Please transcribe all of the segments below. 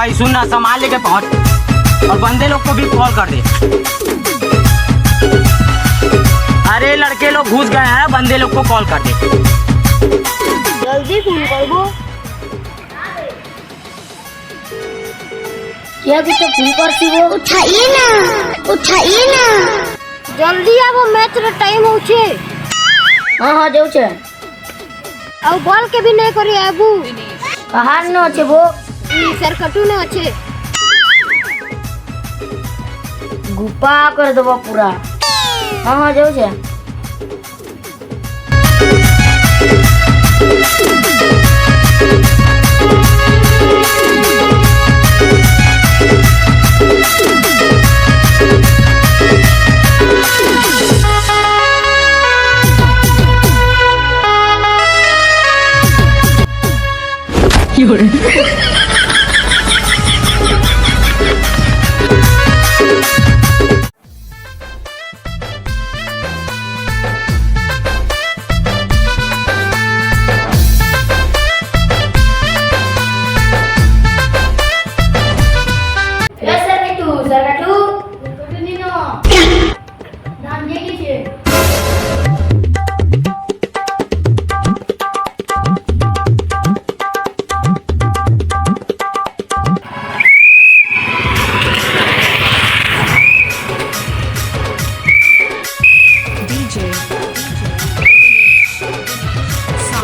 भाई सुन ना, सामान लेके पहुंच और बंदे लोग को भी कॉल कर दे। अरे लड़के लोग घुस गए हैं, बंदे लोग को कॉल कर दे। जल्दी फोन कर दो। क्या कुछ फोन करती हो? उठाइए ना, उठाइए ना। जल्दी आओ, मैच रो टाइम होचे। हां हां जाऊ छे। अब बॉल के भी नहीं करी आबू। कहां न আছে वो? सरकटू न আছে। गुपा कर दबो पूरा। हां हां जाऊ छे।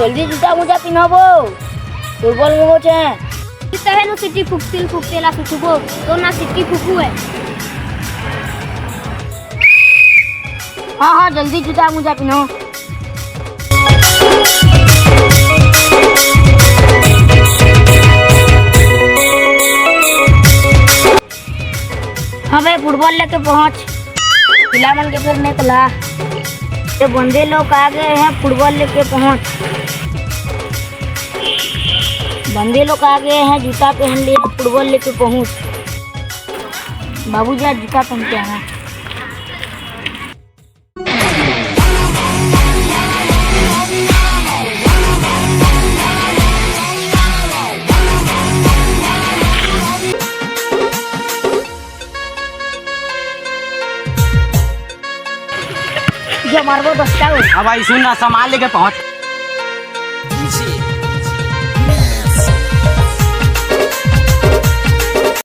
जल्दी जूता मुजा पिनबो, फुटबॉल में मोचे तहे नो सिटी फुकतेला सुचबो तो ना सिटी फुकू है। हां हां जल्दी जूता मुजा पिनो। हाँ भाई फुटबॉल लेके पहुंच, पिला मन के फिर निकला। ये बंदे लोग आ गए हैं, फुटबॉल लेके पहुंच। बंदे लोग आ गए हैं, जूता पहन लिए, फुटबॉल लेके पहुंच। बाबू जी जूता पहन के आना। जो मारबो 10 का। हाँ भाई सुन ना, सामान लेके पहुंच।